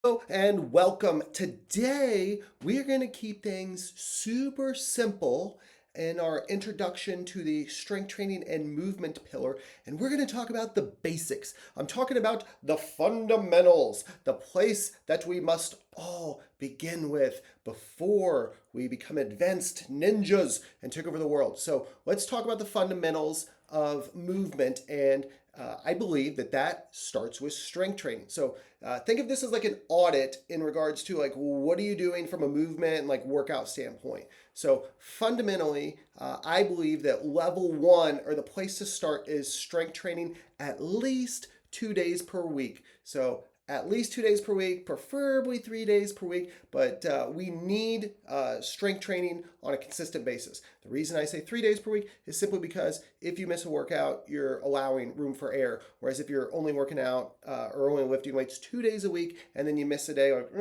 Hello and welcome. Today, we are going to keep things super simple in our introduction to the strength training and movement pillar. And we're going to talk about the basics. I'm talking about the fundamentals, the place that we must all begin with before we become advanced ninjas and take over the world. So let's talk about the fundamentals of movement. And I believe that that starts with strength training. So think of this as like an audit in regards to like what are you doing from a movement and like workout standpoint. So fundamentally, I believe that level one or the place to start is strength training at least 2 days per week. So at least 2 days per week, preferably 3 days per week, but we need strength training on a consistent basis. The reason I say 3 days per week is simply because if you miss a workout, you're allowing room for error. Whereas if you're only working out or only lifting weights 2 days a week and then you miss a day, like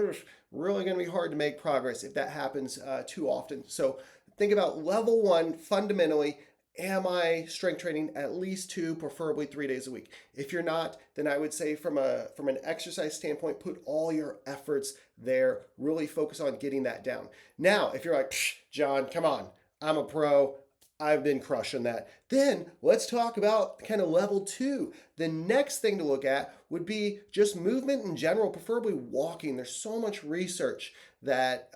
really going to be hard to make progress if that happens too often. So think about level one fundamentally. Am I strength training at least 2, preferably 3 days a week? If you're not, then I would say from an exercise standpoint, put all your efforts there. Really focus on getting that down. Now, if you're like, John, come on, I'm a pro. I've been crushing that. Then let's talk about kind of level two. The next thing to look at would be just movement in general, preferably walking. There's so much research that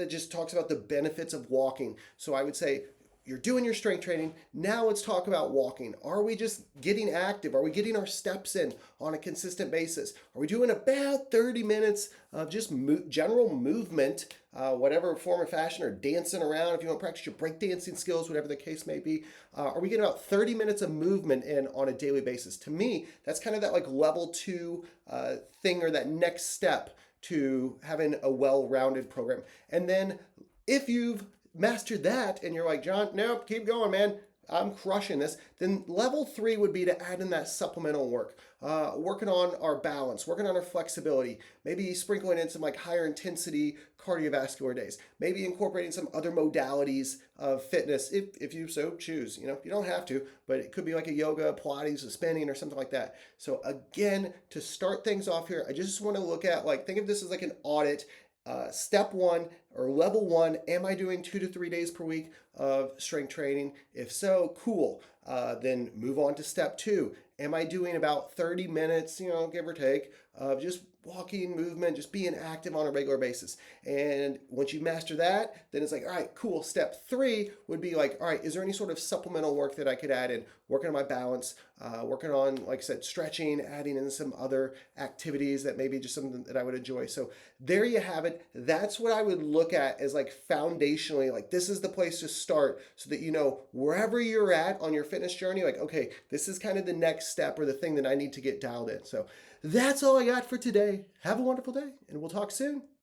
just talks about the benefits of walking. So I would say you're doing your strength training. Now let's talk about walking. Are we just getting active? Are we getting our steps in on a consistent basis? Are we doing about 30 minutes of just general movement, whatever form or fashion, or dancing around if you want to practice your breakdancing skills, whatever the case may be? Are we getting about 30 minutes of movement in on a daily basis? To me, that's kind of that like level two thing or that next step to having a well-rounded program. And then if you've mastered that and you're like, John, nope, keep going, man, I'm crushing this, then level three would be to add in that supplemental work, working on our balance, working on our flexibility, maybe sprinkling in some like higher intensity cardiovascular days, maybe incorporating some other modalities of fitness if you so choose. You don't have to, but it could be like a yoga, Pilates, a spinning, or something like that. So again, to start things off here, I just want to look at like, think of this as like an audit. Step one or level one, am I doing 2 to 3 days per week of strength training? If so, cool. Then move on to step two. Am I doing about 30 minutes, give or take, of just walking, movement, just being active on a regular basis? And once you master that, then it's like, all right, cool. Step three would be like, all right, is there any sort of supplemental work that I could add in? Working on my balance, working on, like I said, stretching, adding in some other activities that maybe just something that I would enjoy. So there you have it. That's what I would look at as like foundationally, like this is the place to start so that wherever you're at on your fitness journey, like, okay, this is kind of the next step or the thing that I need to get dialed in. So that's all I got for today. Have a wonderful day, and we'll talk soon.